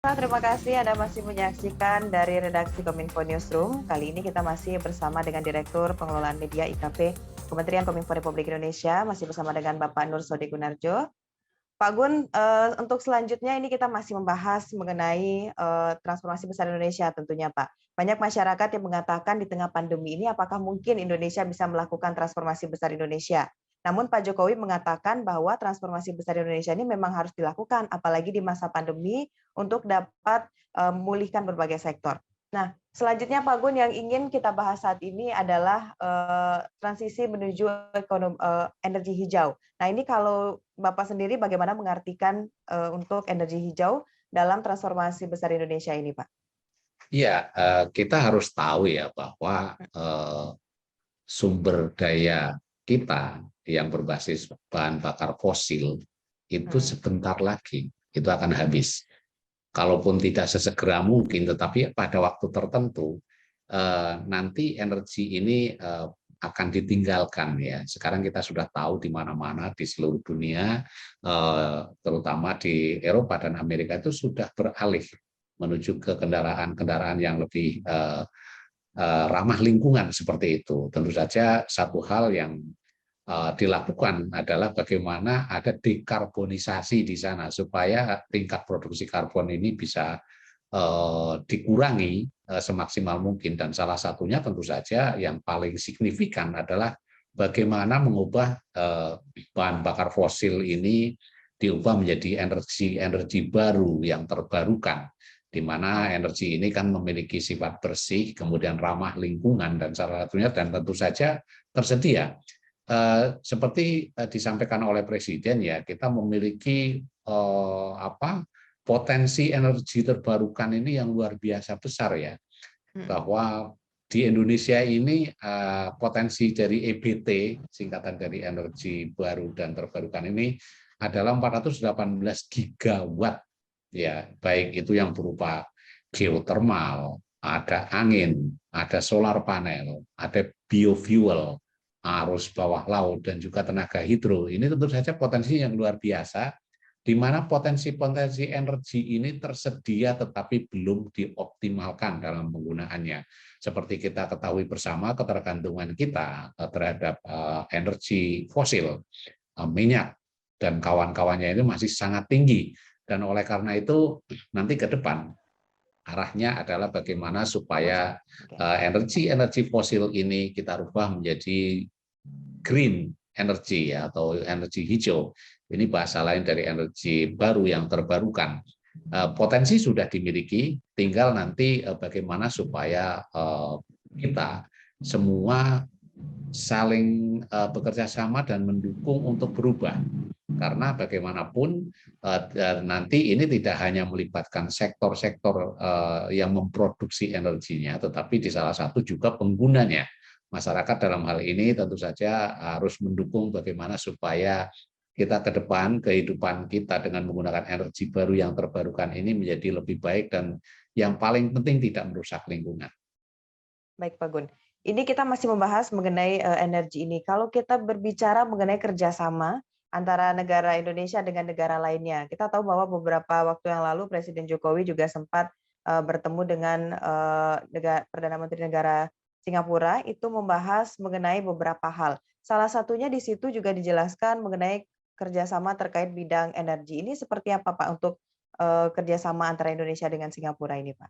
Terima kasih Anda masih menyaksikan dari redaksi Kominfo Newsroom. Kali ini kita masih bersama dengan Direktur Pengelolaan Media IKP Kementerian Kominfo Republik Indonesia, masih bersama dengan Bapak Nur Sodi Gunarjo. Pak Gun, untuk selanjutnya ini kita masih membahas mengenai transformasi besar Indonesia tentunya Pak. Banyak masyarakat yang mengatakan di tengah pandemi ini apakah mungkin Indonesia bisa melakukan transformasi besar Indonesia. Namun Pak Jokowi mengatakan bahwa transformasi besar Indonesia ini memang harus dilakukan, apalagi di masa pandemi untuk dapat memulihkan berbagai sektor. Nah, selanjutnya Pak Gun yang ingin kita bahas saat ini adalah transisi menuju energi hijau. Nah, ini kalau Bapak sendiri bagaimana mengartikan untuk energi hijau dalam transformasi besar Indonesia ini, Pak? Iya, kita harus tahu ya bahwa sumber daya kita yang berbasis bahan bakar fosil itu sebentar lagi itu akan habis. Kalaupun tidak sesegera mungkin, tetapi pada waktu tertentu nanti energi ini akan ditinggalkan ya. Sekarang kita sudah tahu di mana-mana di seluruh dunia, terutama di Eropa dan Amerika itu sudah beralih menuju ke kendaraan-kendaraan yang lebih ramah lingkungan seperti itu. Tentu saja satu hal yang dilakukan adalah bagaimana ada dekarbonisasi di sana supaya tingkat produksi karbon ini bisa dikurangi semaksimal mungkin, dan salah satunya tentu saja yang paling signifikan adalah bagaimana mengubah bahan bakar fosil ini diubah menjadi energi baru yang terbarukan, di mana energi ini kan memiliki sifat bersih, kemudian ramah lingkungan, dan salah satunya dan tentu saja tersedia. Seperti disampaikan oleh Presiden ya, kita memiliki potensi energi terbarukan ini yang luar biasa besar ya, bahwa di Indonesia ini potensi dari EBT, singkatan dari energi baru dan terbarukan ini adalah 418 gigawatt ya, baik itu yang berupa geotermal, ada angin, ada solar panel, ada biofuel, arus bawah laut, dan juga tenaga hidro. Ini tentu saja potensi yang luar biasa, di mana potensi-potensi energi ini tersedia tetapi belum dioptimalkan dalam penggunaannya. Seperti kita ketahui bersama, ketergantungan kita terhadap energi fosil, minyak, dan kawan-kawannya itu masih sangat tinggi. Dan oleh karena itu, nanti ke depan, arahnya adalah bagaimana supaya energi-energi fosil ini kita rubah menjadi green energy ya, atau energi hijau. Ini bahasa lain dari energi baru yang terbarukan. Potensi sudah dimiliki, tinggal nanti bagaimana supaya kita semua saling bekerja sama dan mendukung untuk berubah. Karena bagaimanapun nanti ini tidak hanya melibatkan sektor-sektor yang memproduksi energinya, tetapi di salah satu juga penggunanya. Masyarakat dalam hal ini tentu saja harus mendukung bagaimana supaya kita ke depan, kehidupan kita dengan menggunakan energi baru yang terbarukan ini menjadi lebih baik, dan yang paling penting tidak merusak lingkungan. Baik Pak Gun, ini kita masih membahas mengenai energi ini. Kalau kita berbicara mengenai kerjasama antara negara Indonesia dengan negara lainnya, kita tahu bahwa beberapa waktu yang lalu Presiden Jokowi juga sempat bertemu dengan Perdana Menteri Negara Singapura, itu membahas mengenai beberapa hal. Salah satunya di situ juga dijelaskan mengenai kerjasama terkait bidang energi. Ini seperti apa Pak untuk kerjasama antara Indonesia dengan Singapura ini Pak?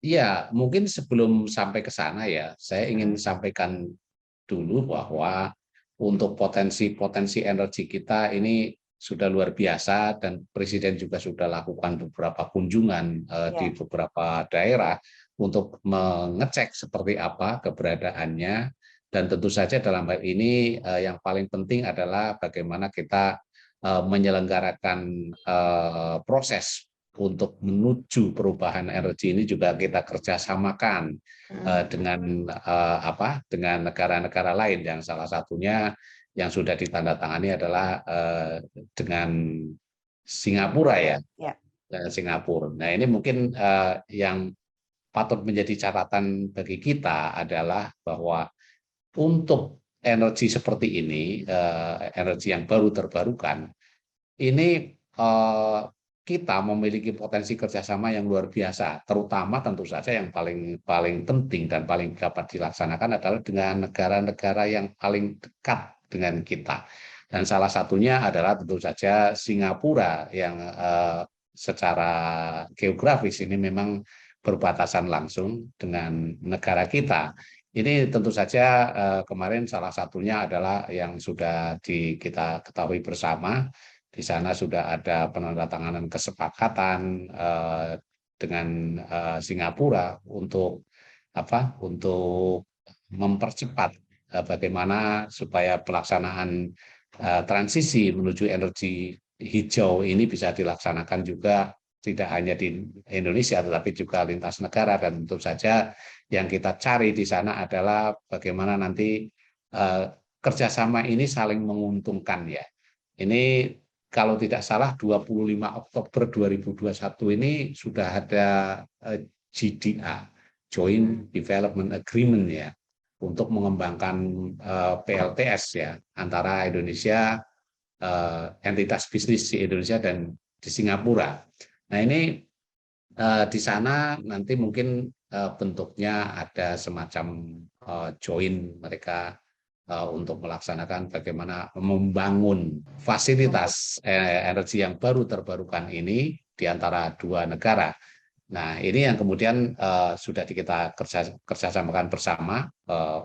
Iya, mungkin sebelum sampai ke sana ya, saya ingin sampaikan dulu bahwa untuk potensi-potensi energi kita ini sudah luar biasa, dan Presiden juga sudah lakukan beberapa kunjungan di beberapa daerah untuk mengecek seperti apa keberadaannya, dan tentu saja dalam hal ini yang paling penting adalah bagaimana kita menyelenggarakan proses untuk menuju perubahan energi ini juga kita kerjasamakan dengan dengan negara-negara lain, yang salah satunya yang sudah ditandatangani adalah dengan Singapura ya, Singapura. Nah ini mungkin yang patut menjadi catatan bagi kita adalah bahwa untuk energi seperti ini, energi yang baru terbarukan, ini kita memiliki potensi kerjasama yang luar biasa, terutama tentu saja yang paling penting dan paling dapat dilaksanakan adalah dengan negara-negara yang paling dekat dengan kita. Dan salah satunya adalah tentu saja Singapura yang secara geografis ini memang berbatasan langsung dengan negara kita. Ini tentu saja kemarin salah satunya adalah yang sudah kita ketahui bersama. Di sana sudah ada penandatanganan kesepakatan dengan Singapura untuk mempercepat bagaimana supaya pelaksanaan transisi menuju energi hijau ini bisa dilaksanakan juga tidak hanya di Indonesia tetapi juga lintas negara, dan tentu saja yang kita cari di sana adalah bagaimana nanti kerjasama ini saling menguntungkan ya. Ini kalau tidak salah 25 Oktober 2021 ini sudah ada JDA, Joint Development Agreement ya, untuk mengembangkan PLTS ya antara Indonesia, entitas bisnis di Indonesia dan di Singapura. Nah ini di sana nanti mungkin bentuknya ada semacam joint mereka untuk melaksanakan bagaimana membangun fasilitas energi yang baru terbarukan ini di antara dua negara. Nah, ini yang kemudian sudah kita kerjasamakan bersama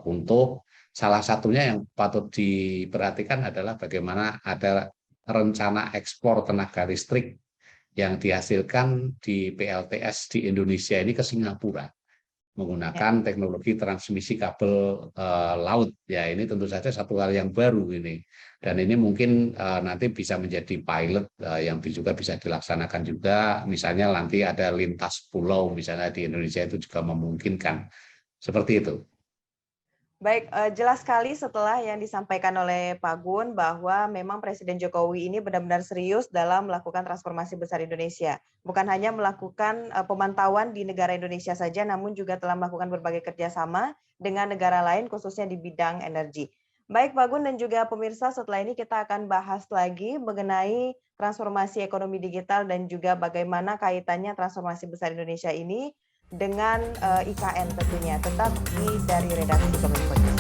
untuk salah satunya yang patut diperhatikan adalah bagaimana ada rencana ekspor tenaga listrik yang dihasilkan di PLTS di Indonesia ini ke Singapura menggunakan teknologi transmisi kabel laut. Ya, ini tentu saja satu hal yang baru ini. Dan ini mungkin nanti bisa menjadi pilot yang juga bisa dilaksanakan juga. Misalnya nanti ada lintas pulau, misalnya di Indonesia itu juga memungkinkan. Seperti itu. Baik, jelas sekali setelah yang disampaikan oleh Pak Gun bahwa memang Presiden Jokowi ini benar-benar serius dalam melakukan transformasi besar Indonesia. Bukan hanya melakukan pemantauan di negara Indonesia saja, namun juga telah melakukan berbagai kerjasama dengan negara lain khususnya di bidang energi. Baik Pak Gun dan juga pemirsa, setelah ini kita akan bahas lagi mengenai transformasi ekonomi digital dan juga bagaimana kaitannya transformasi besar Indonesia ini dengan IKN tentunya, tetap dari redaksi Kominfo.